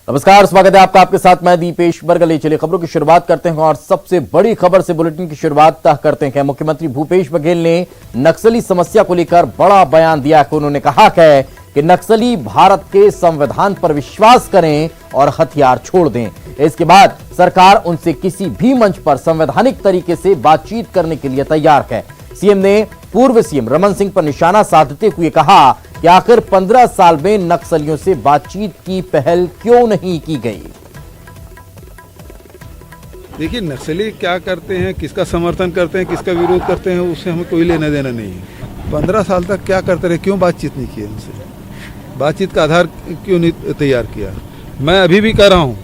नमस्कार, स्वागत है आपका। आपके साथ मैं दीपेश बरगले। चलिए खबरों की शुरुआत करते हैं और सबसे बड़ी खबर से बुलेटिन की शुरुआत करते हैं। मुख्यमंत्री भूपेश बघेल ने नक्सली समस्या को लेकर बड़ा बयान दिया कि उन्होंने कहा है कि नक्सली भारत के संविधान पर विश्वास करें और हथियार छोड़ दें। इसके बाद सरकार उनसे किसी भी मंच पर संवैधानिक तरीके से बातचीत करने के लिए तैयार है। सीएम ने पूर्व सीएम रमन सिंह पर निशाना साधते हुए कहा कि आखिर 15 साल में नक्सलियों से बातचीत की पहल क्यों नहीं की गई। देखिए, नक्सली क्या करते हैं, किसका समर्थन करते हैं, किसका विरोध करते हैं, उससे हमें कोई लेना देना नहीं है। 15 साल तक क्या करते रहे, क्यों बातचीत नहीं की उनसे, बातचीत का आधार क्यों नहीं तैयार किया। मैं अभी भी कह रहा हूँ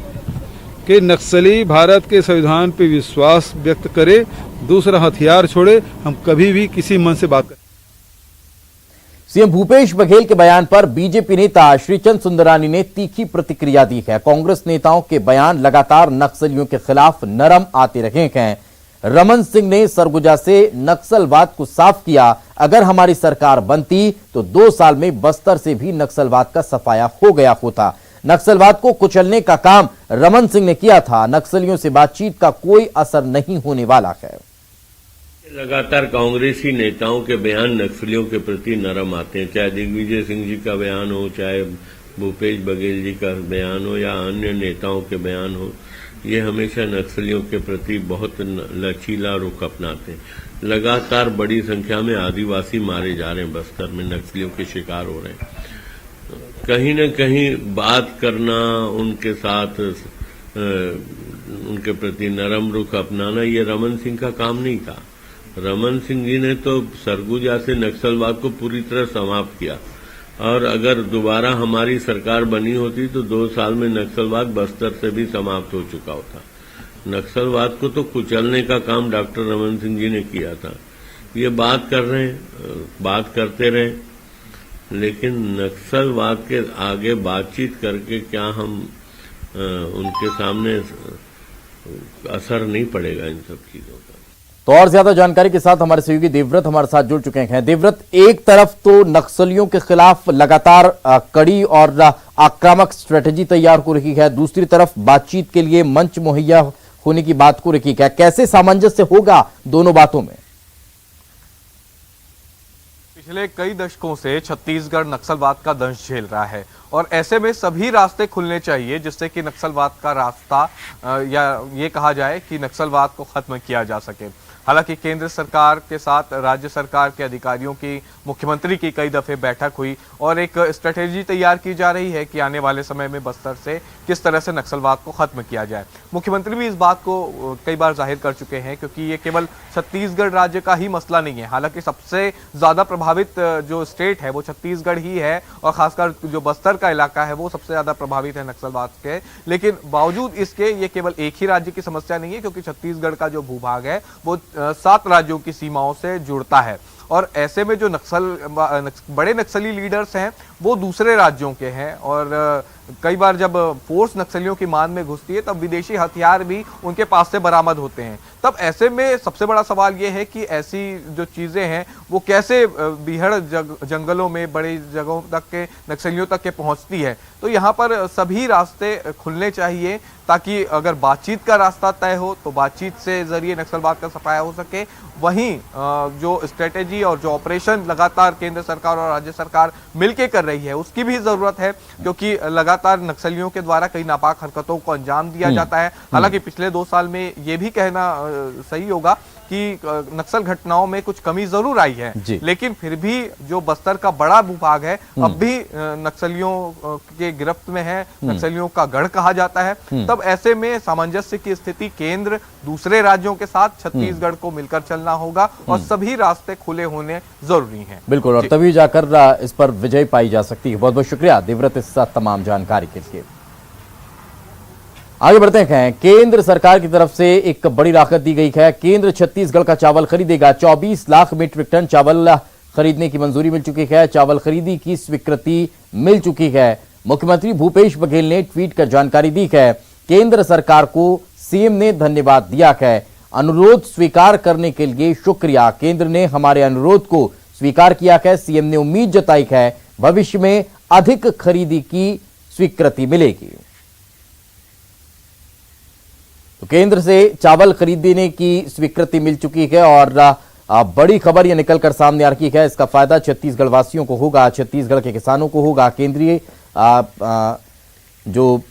कि नक्सली भारत के संविधान पर विश्वास व्यक्त करे, दूसरा हथियार छोड़े, हम कभी भी किसी मन से बात करें। सीएम भूपेश बघेल के बयान पर बीजेपी नेता श्रीचंद सुंदरानी ने तीखी प्रतिक्रिया दी है। कांग्रेस नेताओं के बयान लगातार नक्सलियों के खिलाफ नरम आते रहे हैं। रमन सिंह ने सरगुजा से नक्सलवाद को साफ किया। अगर हमारी सरकार बनती तो 2 साल में बस्तर से भी नक्सलवाद का सफाया हो गया होता। नक्सलवाद को कुचलने का काम रमन सिंह ने किया था। नक्सलियों से बातचीत का कोई असर नहीं होने वाला है। लगातार कांग्रेसी नेताओं के बयान नक्सलियों के प्रति नरम आते हैं, चाहे दिग्विजय सिंह जी का बयान हो, चाहे भूपेश बघेल जी का बयान हो या अन्य नेताओं के बयान हो। ये हमेशा नक्सलियों के प्रति बहुत लचीला रुख अपनाते हैं। लगातार बड़ी संख्या में आदिवासी मारे जा रहे हैं, बस्तर में नक्सलियों के शिकार हो रहे हैं। कहीं न कहीं बात करना, उनके साथ उनके प्रति नरम रुख अपनाना, ये रमन सिंह का काम नहीं था। रमन सिंह जी ने तो सरगुजा से नक्सलवाद को पूरी तरह समाप्त किया, और अगर दोबारा हमारी सरकार बनी होती तो 2 साल में नक्सलवाद बस्तर से भी समाप्त हो चुका होता। नक्सलवाद को तो कुचलने का काम डॉक्टर रमन सिंह जी ने किया था। ये बात कर रहे हैं, बात करते रहे, लेकिन नक्सलवाद के आगे बातचीत करके क्या हम उनके सामने असर नहीं पड़ेगा इन सब चीजों का। तो और ज्यादा जानकारी के साथ हमारे सहयोगी देवव्रत हमारे साथ जुड़ चुके हैं। देवव्रत, एक तरफ तो नक्सलियों के खिलाफ लगातार कड़ी और आक्रामक स्ट्रेटेजी तैयार हो रही है, दूसरी तरफ बातचीत के लिए मंच मुहैया होने की बात हो रही है। कैसे सामंजस्य होगा दोनों बातों में? पिछले कई दशकों से छत्तीसगढ़ नक्सलवाद का दंश झेल रहा है और ऐसे में सभी रास्ते खुलने चाहिए जिससे कि नक्सलवाद का रास्ता या ये कहा जाए कि नक्सलवाद को खत्म किया जा सके। हालांकि केंद्र सरकार के साथ राज्य सरकार के अधिकारियों की, मुख्यमंत्री की कई दफे बैठक हुई और एक स्ट्रेटेजी तैयार की जा रही है कि आने वाले समय में बस्तर से किस तरह से नक्सलवाद को खत्म किया जाए। मुख्यमंत्री भी इस बात को कई बार जाहिर कर चुके हैं, क्योंकि ये केवल छत्तीसगढ़ राज्य का ही मसला नहीं है। हालांकि सबसे ज्यादा प्रभावित जो स्टेट है वो छत्तीसगढ़ ही है, और खासकर जो बस्तर का इलाका है वो सबसे ज्यादा प्रभावित है नक्सलवाद के। लेकिन बावजूद इसके ये केवल एक ही राज्य की समस्या नहीं है, क्योंकि छत्तीसगढ़ का जो भूभाग है वो 7 राज्यों की सीमाओं से जुड़ता है। और ऐसे में जो बड़े नक्सली लीडर्स हैं वो दूसरे राज्यों के हैं, और कई बार जब फोर्स नक्सलियों की मान में घुसती है तब विदेशी हथियार भी उनके पास से बरामद होते हैं। तब ऐसे में सबसे बड़ा सवाल ये है कि ऐसी जो चीजें हैं वो कैसे बीहड़ जंगलों में बड़ी जगहों तक के नक्सलियों तक के पहुंचती है। तो यहाँ पर सभी रास्ते खुलने चाहिए, ताकि अगर बातचीत का रास्ता तय हो तो बातचीत से जरिए नक्सलवाद का सफाया हो सके। वहीं जो स्ट्रेटेजी और जो ऑपरेशन लगातार केंद्र सरकार और राज्य सरकार मिलकर कर रही है उसकी भी जरूरत है, क्योंकि लगातार नक्सलियों के द्वारा कई नापाक हरकतों को अंजाम दिया जाता है। हालांकि पिछले 2 साल में ये भी कहना सही होगा कि नक्सल घटनाओं में कुछ कमी जरूर आई है, लेकिन फिर भी जो बस्तर का बड़ा भूभाग है अब भी नक्सलियों के गिरफ्त में है, नक्सलियों का गढ़ कहा जाता है। तब ऐसे में सामंजस्य की स्थिति केंद्र, दूसरे राज्यों के साथ छत्तीसगढ़ को मिलकर चलना होगा और सभी रास्ते खुले होने जरूरी हैं। बिल्कुल, और तभी जाकर इस पर विजय पाई जा सकती है। बहुत बहुत शुक्रिया देवव्रत इस तमाम जानकारी के लिए। आगे बढ़ते हैं। केंद्र सरकार की तरफ से एक बड़ी राहत दी गई है। केंद्र छत्तीसगढ़ का चावल खरीदेगा। 24 लाख मीट्रिक टन चावल खरीदने की मंजूरी मिल चुकी है। चावल खरीदी की स्वीकृति मिल चुकी है। मुख्यमंत्री भूपेश बघेल ने ट्वीट कर जानकारी दी है। केंद्र सरकार को सीएम ने धन्यवाद दिया है। अनुरोध स्वीकार करने के लिए शुक्रिया। केंद्र ने हमारे अनुरोध को स्वीकार किया है। सीएम ने उम्मीद जताई है भविष्य में अधिक खरीदी की स्वीकृति मिलेगी। तो केंद्र से चावल खरीदने की स्वीकृति मिल चुकी है और बड़ी खबर यह निकलकर सामने आ रही है। इसका फायदा छत्तीसगढ़ वासियों को होगा, छत्तीसगढ़ के किसानों को होगा। केंद्रीय जो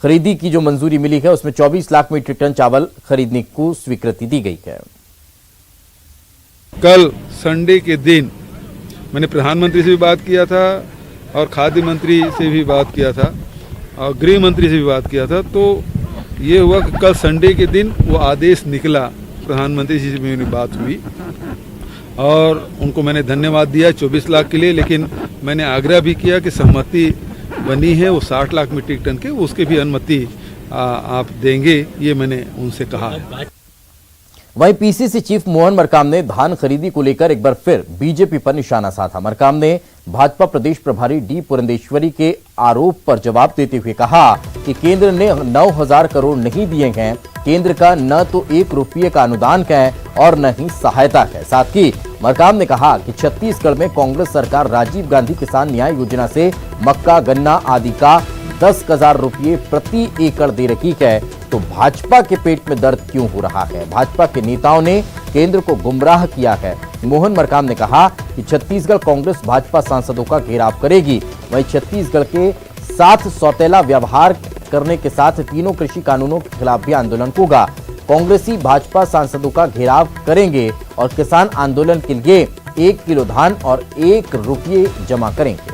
खरीदी की जो मंजूरी मिली है उसमें 24 लाख मीट्रिक टन चावल खरीदने को स्वीकृति दी गई है। कल संडे के दिन मैंने प्रधानमंत्री से भी बात किया था और खाद्य मंत्री से भी बात किया था और गृह मंत्री से भी बात किया था। तो ये हुआ कि कल संडे के दिन वो आदेश निकला, प्रधानमंत्री जी से मेरी बात हुई और उनको मैंने धन्यवाद दिया 24 लाख के लिए। लेकिन मैंने आग्रह भी किया कि सहमति बनी है वो 60 लाख मीट्रिक टन के, उसके भी अनुमति आप देंगे, ये मैंने उनसे कहा। वहीं पीसीसी चीफ मोहन मरकाम ने धान खरीदी को लेकर एक बार फिर बीजेपी पर निशाना साधा। मरकाम ने भाजपा प्रदेश प्रभारी डी पुरंदेश्वरी के आरोप पर जवाब देते हुए कहा कि केंद्र ने 9,000 करोड़ नहीं दिए हैं। केंद्र का न तो 1 रुपये का अनुदान है और न ही सहायता है। साथ ही मरकाम ने कहा कि छत्तीसगढ़ में कांग्रेस सरकार राजीव गांधी किसान न्याय योजना से मक्का, गन्ना आदि का 10,000 रुपये प्रति एकड़ दे रही है, तो भाजपा के पेट में दर्द क्यों हो रहा है? भाजपा के नेताओं ने केंद्र को गुमराह किया है। मोहन मरकाम ने कहा कि छत्तीसगढ़ कांग्रेस भाजपा सांसदों का घेराव करेगी। वहीं छत्तीसगढ़ के साथ सौतेला व्यवहार करने के साथ तीनों कृषि कानूनों के खिलाफ भी आंदोलन होगा। कांग्रेसी भाजपा सांसदों का घेराव करेंगे और किसान आंदोलन के लिए 1 किलो धान और 1 रुपये जमा करेंगे।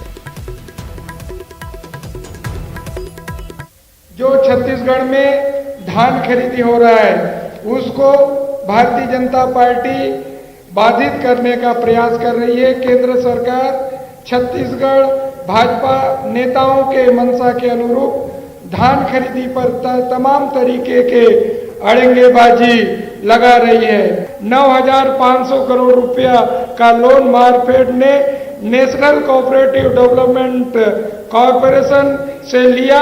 जो छत्तीसगढ़ में धान खरीदी हो रहा है उसको भारतीय जनता पार्टी बाधित करने का प्रयास कर रही है। केंद्र सरकार छत्तीसगढ़ भाजपा नेताओं के मंशा के अनुरूप धान खरीदी पर तमाम तरीके के अड़ंगेबाजी लगा रही है। 9,500 करोड़ रुपया का लोन मार्केट ने नेशनल कोऑपरेटिव डेवलपमेंट कॉरपोरेशन से लिया,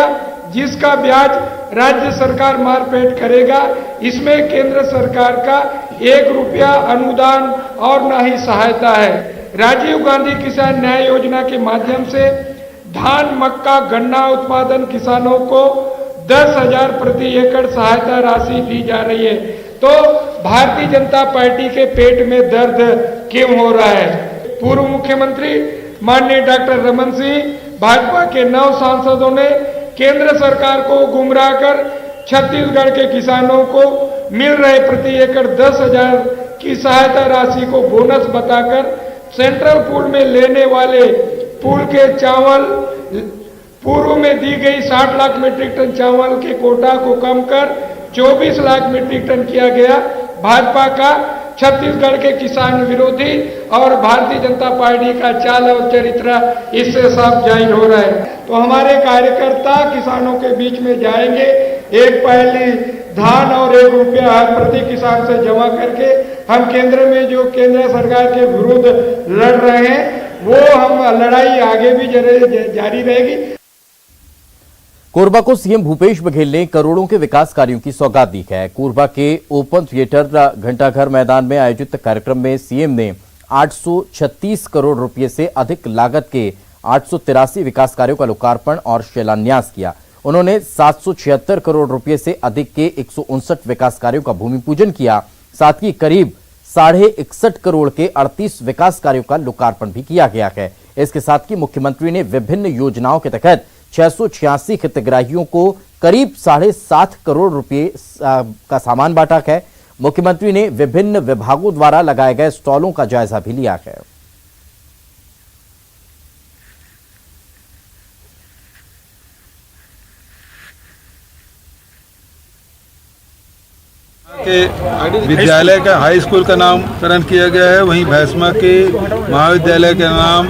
जिसका ब्याज राज्य सरकार मारपेट करेगा। इसमें केंद्र सरकार का 1 रुपया अनुदान और न ही सहायता है। राजीव गांधी किसान न्याय योजना के माध्यम से धान, मक्का, गन्ना उत्पादन किसानों को 10,000 प्रति एकड़ सहायता राशि दी जा रही है। तो भारतीय जनता पार्टी के पेट में दर्द क्यों हो रहा है? पूर्व मुख्यमंत्री माननीय डॉक्टर रमन सिंह, भाजपा के 9 सांसदों ने केंद्र सरकार को गुमराह कर छत्तीसगढ़ के किसानों को मिल रहे प्रति एकड़ 10,000 की सहायता राशि को बोनस बताकर सेंट्रल पूल में लेने वाले पूल के चावल पूर्व में दी गई 60 लाख मीट्रिक टन चावल के कोटा को कम कर 24 लाख मीट्रिक टन किया गया। भाजपा का छत्तीसगढ़ के किसान विरोधी और भारतीय जनता पार्टी का चाल और चरित्र इससे साफ जाहिर हो रहा है। तो हमारे कार्यकर्ता किसानों के बीच में जाएंगे, एक पहली धान और 1 रुपया हर प्रति किसान से जमा करके हम केंद्र में जो केंद्र सरकार के विरुद्ध लड़ रहे हैं वो हम लड़ाई आगे भी जारी रहेगी। कोरबा को सीएम भूपेश बघेल ने करोड़ों के विकास कार्यों की सौगात दी है। कोरबा के ओपन थिएटर घंटाघर मैदान में आयोजित कार्यक्रम में सीएम ने 836 करोड़ रुपए से अधिक लागत के 883 विकास कार्यों का लोकार्पण और शिलान्यास किया। उन्होंने 776 करोड़ रुपए से अधिक के 159 विकास कार्यों का भूमि पूजन किया। साथ ही करीब 61.5 करोड़ के 38 विकास कार्यों का लोकार्पण भी किया गया है। इसके साथ ही मुख्यमंत्री ने विभिन्न योजनाओं के तहत 686 हितग्राहियों को करीब 7.5 करोड़ रुपए का सामान बांटा है। मुख्यमंत्री ने विभिन्न विभागों द्वारा लगाए गए स्टॉलों का जायजा भी लिया है। विद्यालय का हाई स्कूल का नामकरण किया गया है। वहीं भैंसमा के महाविद्यालय का नाम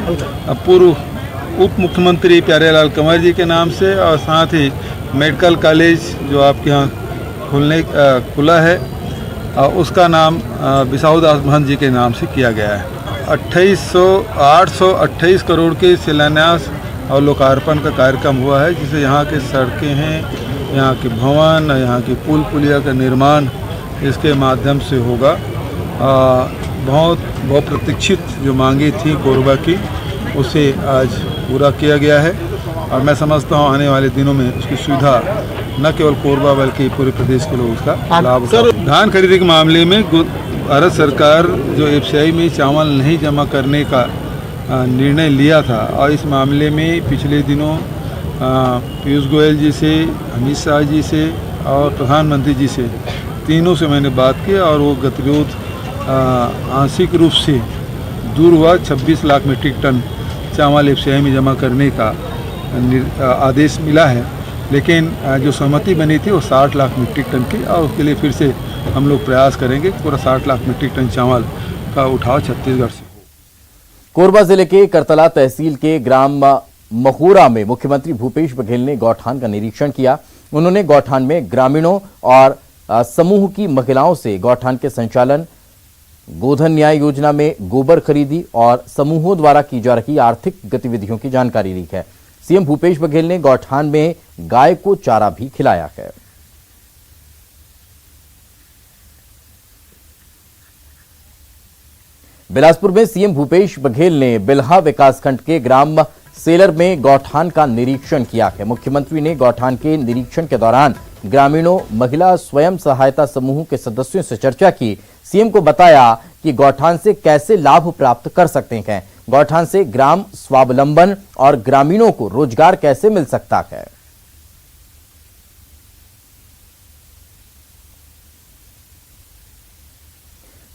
पूर्व उप मुख्यमंत्री प्यारेलाल कंवर जी के नाम से और साथ ही मेडिकल कॉलेज जो आपके यहाँ खुला है उसका नाम बिसाहूदास महंत जी के नाम से किया गया है। 828 करोड़ के शिलान्यास और लोकार्पण का कार्यक्रम हुआ है, जिसे यहाँ के सड़कें हैं, यहाँ के भवन, यहाँ की पुल पुलिया का निर्माण इसके माध्यम से होगा। बहुत प्रतीक्षित जो मांगी थी कोरबा की उसे आज पूरा किया गया है और मैं समझता हूँ आने वाले दिनों में उसकी सुविधा न केवल कोरबा बल्कि पूरे प्रदेश के लोग उसका लाभ उठाएं। धान खरीदी के मामले में भारत सरकार जो एफसीआई में चावल नहीं जमा करने का निर्णय लिया था और इस मामले में पिछले दिनों पीयूष गोयल जी से, अमित शाह जी से और प्रधानमंत्री जी से तीनों से मैंने बात की और वो गतिरोध आंशिक रूप से दूर हुआ। 26 लाख मीट्रिक टन चावल एफसीआई में जमा करने का आदेश मिला है, लेकिन जो सहमति बनी थी वो 60 लाख मीट्रिक टन की और उसके लिए फिर से हम लोग प्रयास करेंगे पूरा 60 लाख मीट्रिक टन चावल का उठाव छत्तीसगढ़ से। कोरबा जिले के करतला तहसील के ग्राम मखूरा में मुख्यमंत्री भूपेश बघेल ने गौठान का निरीक्षण किया। उन्होंने गौठान में ग्रामीणों और समूह की महिलाओं से गौठान के संचालन, गोधन न्याय योजना में गोबर खरीदी और समूहों द्वारा की जा रही आर्थिक गतिविधियों की जानकारी ली है। सीएम भूपेश बघेल ने गौठान में गाय को चारा भी खिलाया है। बिलासपुर में सीएम भूपेश बघेल ने बिल्हा विकासखंड के ग्राम सेलर में गौठान का निरीक्षण किया है। मुख्यमंत्री ने गौठान के निरीक्षण के दौरान ग्रामीणों, महिला स्वयं सहायता समूह के सदस्यों से चर्चा की। सीएम को बताया कि गौठान से कैसे लाभ प्राप्त कर सकते हैं, गौठान से ग्राम स्वावलंबन और ग्रामीणों को रोजगार कैसे मिल सकता है।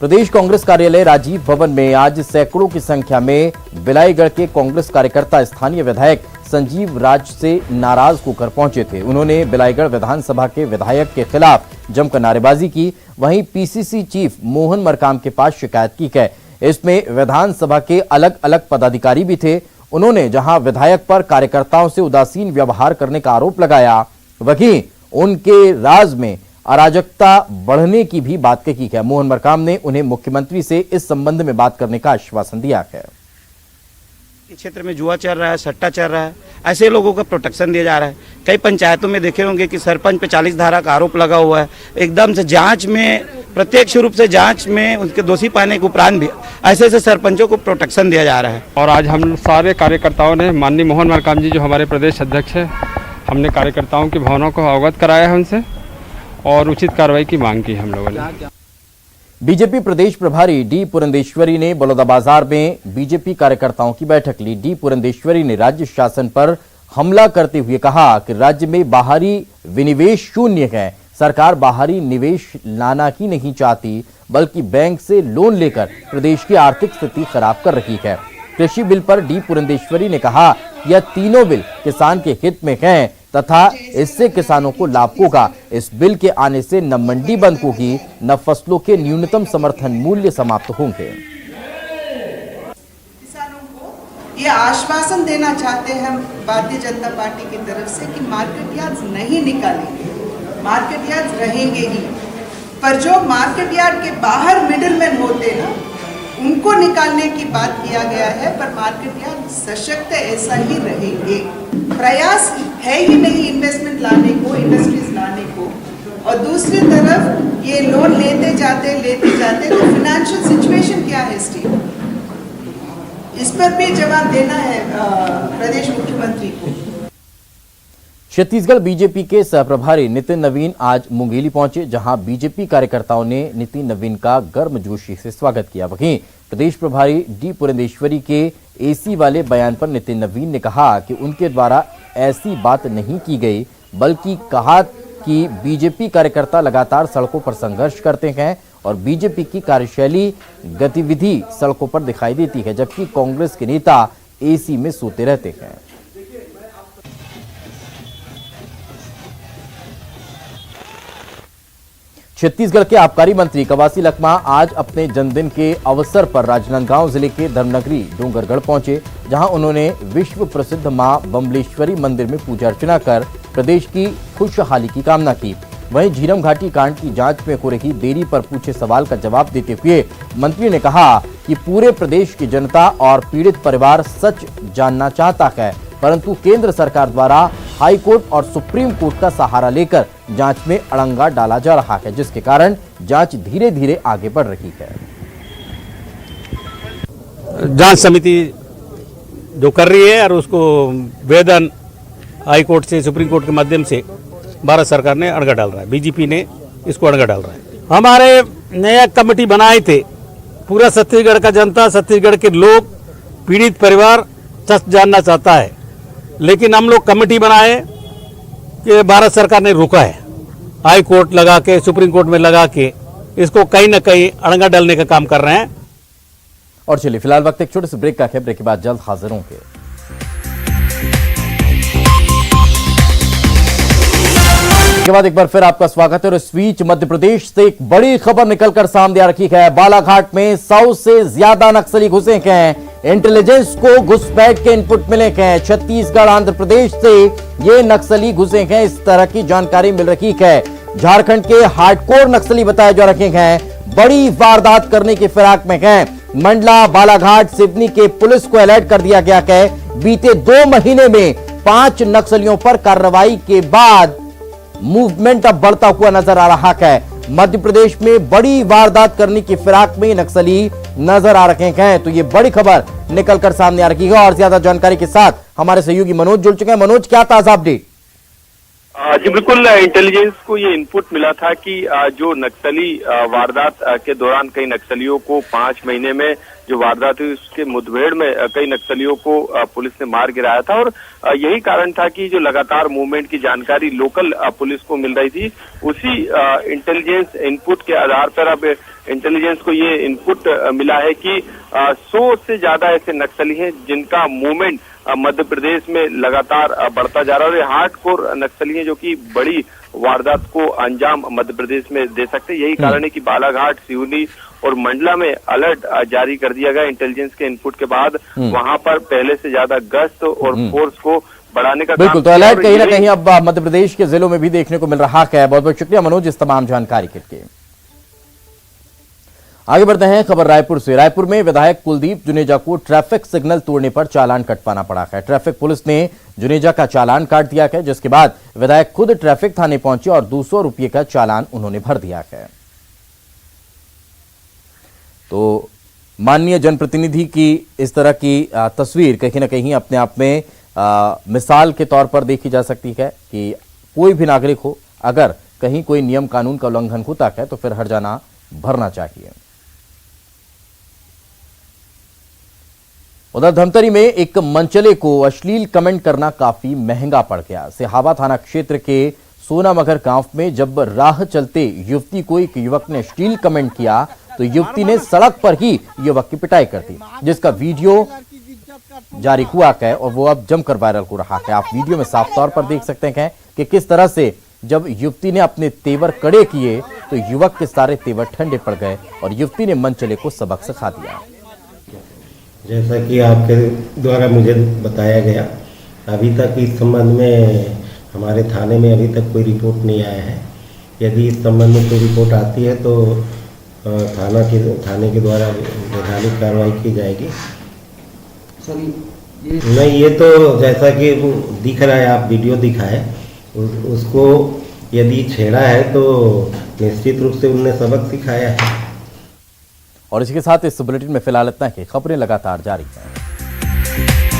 प्रदेश कांग्रेस कार्यालय राजीव भवन में आज सैकड़ों की संख्या में बिलाईगढ़ के कांग्रेस कार्यकर्ता स्थानीय विधायक संजीव राज से नाराज होकर पहुंचे थे। उन्होंने बिलाईगढ़ विधानसभा के विधायक के खिलाफ जमकर नारेबाजी की। वहीं पीसीसी चीफ मोहन मरकाम के पास शिकायत की है। इसमें विधानसभा के अलग अलग पदाधिकारी भी थे। उन्होंने जहां विधायक पर कार्यकर्ताओं से उदासीन व्यवहार करने का आरोप लगाया, वहीं उनके राज में अराजकता बढ़ने की भी बात कही है। मोहन मरकाम ने उन्हें मुख्यमंत्री से इस संबंध में बात करने का आश्वासन दिया है। क्षेत्र में जुआ चल रहा है, सट्टा चल रहा है, ऐसे लोगों को प्रोटेक्शन दिया जा रहा है। कई पंचायतों में देखे होंगे कि सरपंच पे 40 धारा का आरोप लगा हुआ है। एकदम से जांच में, प्रत्यक्ष रूप से जांच में उनके दोषी पाने के उपरांत भी ऐसे ऐसे सरपंचों को प्रोटेक्शन दिया जा रहा है। और आज हम सारे कार्यकर्ताओं ने माननीय मोहन मरकाम जी जो हमारे प्रदेश अध्यक्ष है, हमने कार्यकर्ताओं की भावनाओं को अवगत कराया है उनसे और उचित कार्रवाई की मांग की हम लोगों ने। बीजेपी प्रदेश प्रभारी डी पुरंदेश्वरी ने बलौदाबाजार में बीजेपी कार्यकर्ताओं की बैठक ली। डी पुरंदेश्वरी ने राज्य शासन पर हमला करते हुए कहा कि राज्य में बाहरी विनिवेश शून्य है। सरकार बाहरी निवेश लाना ही नहीं चाहती, बल्कि बैंक से लोन लेकर प्रदेश की आर्थिक स्थिति खराब कर रही है। कृषि बिल पर डी पुरंदेश्वरी ने कहा, यह तीनों बिल किसान के हित में हैं तथा इससे किसानों को लाभ होगा। इस बिल के आने से न मंडी बंद होगी, न फसलों के न्यूनतम समर्थन मूल्य समाप्त होंगे। किसानों को ये आश्वासन देना चाहते हैं भारतीय जनता पार्टी की तरफ से कि मार्केट यार्ड नहीं निकालेंगे, मार्केट यार्ड रहेंगे ही। पर जो मार्केट यार्ड के बाहर मिडिलमैन होते ना, उनको निकालने की बात किया गया है। पर मार्केट यार्ड सशक्त ऐसा ही रहेंगे। प्रयास है ही नहीं इन्वेस्टमेंट लाने को, इंडस्ट्रीज लाने को। और दूसरी तरफ ये लोन लेते जाते तो फाइनेंशियल सिचुएशन क्या है स्टेट, इस पर भी जवाब देना है प्रदेश मुख्यमंत्री को। छत्तीसगढ़ बीजेपी के सहप्रभारी नितिन नवीन आज मुंगेली पहुंचे, जहां बीजेपी कार्यकर्ताओं ने नितिन नवीन का गर्मजोशी से स्वागत किया। वहीं प्रदेश प्रभारी डी पुरंदेश्वरी के एसी वाले बयान पर नितिन नवीन ने कहा कि उनके द्वारा ऐसी बात नहीं की गई, बल्कि कहा कि बीजेपी कार्यकर्ता लगातार सड़कों पर संघर्ष करते हैं और बीजेपी की कार्यशैली गतिविधि सड़कों पर दिखाई देती है, जबकि कांग्रेस के नेता एसी में सोते रहते हैं। छत्तीसगढ़ के आबकारी मंत्री कवासी लखमा आज अपने जन्मदिन के अवसर पर राजनांदगांव जिले के धर्मनगरी डोंगरगढ़ पहुंचे, जहां उन्होंने विश्व प्रसिद्ध मां बम्बलेश्वरी मंदिर में पूजा अर्चना कर प्रदेश की खुशहाली की कामना की। वहीं झीरम घाटी कांड की जांच में हो रही देरी पर पूछे सवाल का जवाब देते हुए मंत्री ने कहा कि पूरे प्रदेश की जनता और पीड़ित परिवार सच जानना चाहता है, परंतु केंद्र सरकार द्वारा हाई कोर्ट और सुप्रीम कोर्ट का सहारा लेकर जांच में अड़ंगा डाला जा रहा है, जिसके कारण जांच धीरे धीरे आगे बढ़ रही है। जांच समिति जो कर रही है और उसको वेदन हाई कोर्ट से, सुप्रीम कोर्ट के माध्यम से भारत सरकार ने अड़ंगा डाल रहा है, बीजेपी ने इसको अड़ंगा डाल रहा है। हमारे नया कमेटी बनाए थे, पूरा छत्तीसगढ़ का जनता, छत्तीसगढ़ के लोग, पीड़ित परिवार सच जानना चाहता है, लेकिन हम लोग कमेटी बनाए कि भारत सरकार ने रोका है, हाई कोर्ट लगा के, सुप्रीम कोर्ट में लगा के इसको कहीं ना कहीं अड़ंगा डालने का काम कर रहे हैं। और चलिए फिलहाल वक्त एक छोटे से ब्रेक का है, ब्रेक के बाद जल्द हाजिर होंगे। के बाद एक बार फिर आपका स्वागत है। और इस बीच मध्य प्रदेश से एक बड़ी खबर निकलकर सामने आ रखी है। बालाघाट में 100 से ज्यादा नक्सली घुसे हैं। इंटेलिजेंस को घुसपैठ के इनपुट मिले हैं। छत्तीसगढ़, आंध्र प्रदेश से ये नक्सली घुसे हैं, इस तरह की जानकारी मिल रही है। झारखंड के हार्डकोर नक्सली बताए जा रहे हैं, बड़ी वारदात करने की फिराक में हैं। मंडला, बालाघाट, सिवनी के पुलिस को अलर्ट कर दिया गया है। बीते 2 महीने में 5 नक्सलियों पर कार्रवाई के बाद मूवमेंट अब बढ़ता हुआ नजर आ रहा है। मध्य प्रदेश में बड़ी वारदात करने की फिराक में नक्सली नजर आ रहे हैं। तो ये बड़ी खबर निकलकर सामने आ रही है। और ज्यादा जानकारी के साथ हमारे सहयोगी मनोज जुड़ चुके हैं। मनोज, क्या ताजा अपडेट? जी बिल्कुल, इंटेलिजेंस को ये इनपुट मिला था कि जो नक्सली वारदात के दौरान कई नक्सलियों को 5 महीने में जो वारदात हुई उसके मुठभेड़ में कई नक्सलियों को पुलिस ने मार गिराया था। और यही कारण था कि जो लगातार मूवमेंट की जानकारी लोकल पुलिस को मिल रही थी, उसी इंटेलिजेंस इनपुट के आधार पर अब इंटेलिजेंस को ये इनपुट मिला है कि 100 से ज्यादा ऐसे नक्सली हैं जिनका मूवमेंट मध्य प्रदेश में लगातार बढ़ता जा रहा है। और ये हार्डकोर नक्सली हैं जो कि बड़ी वारदात को अंजाम मध्य प्रदेश में दे सकते हैं। यही कारण है कि बालाघाट, सिवनी और मंडला में अलर्ट जारी कर दिया गया। इंटेलिजेंस के इनपुट के बाद वहां पर पहले से ज्यादा गश्त और फोर्स को बढ़ाने का बिल्कुल, तो अलर्ट कहीं ना कहीं अब मध्य प्रदेश के जिलों में भी देखने को मिल रहा है। बहुत बहुत शुक्रिया मनोज इस तमाम जानकारी के लिए। आगे बढ़ते हैं खबर रायपुर से। रायपुर में विधायक कुलदीप जुनेजा को ट्रैफिक सिग्नल तोड़ने पर चालान कटवाना पड़ा है। ट्रैफिक पुलिस ने जुनेजा का चालान काट दिया है, जिसके बाद विधायक खुद ट्रैफिक थाने पहुंचे और 200 रुपये का चालान उन्होंने भर दिया है। तो माननीय जनप्रतिनिधि की इस तरह की तस्वीर कहीं ना कहीं अपने आप में मिसाल के तौर पर देखी जा सकती है कि कोई भी नागरिक हो, अगर कहीं कोई नियम कानून का उल्लंघन होता है तो फिर हर्जाना भरना चाहिए। उधर धमतरी में एक मंचले को अश्लील कमेंट करना काफी महंगा पड़ गया। सिहावा थाना क्षेत्र के सोनामगर गांव में जब राह चलते युवती को एक युवक ने अश्लील कमेंट किया तो युवती ने सड़क पर ही युवक की पिटाई कर दी, जिसका वीडियो जारी हुआ है और वो अब जमकर वायरल हो रहा है। आप वीडियो में साफ तौर पर देख सकते हैं कि किस तरह से जब युवती ने अपने तेवर कड़े किए तो युवक के सारे तेवर ठंडे पड़ गए और युवती ने मंचले को सबक सिखा दिया। जैसा कि आपके द्वारा मुझे बताया गया, अभी तक इस संबंध में हमारे थाने में अभी तक कोई रिपोर्ट नहीं आया है। यदि इस संबंध में कोई रिपोर्ट आती है तो थाने के द्वारा वैधानिक कार्रवाई की जाएगी। नहीं, ये तो जैसा कि दिख रहा है, आप वीडियो दिखाए, उसको यदि छेड़ा है तो निश्चित रूप से उनने सबक सिखाया है। और इसके साथ इस बुलेटिन में फिलहाल इतना ही। खबरें लगातार जारी हैं।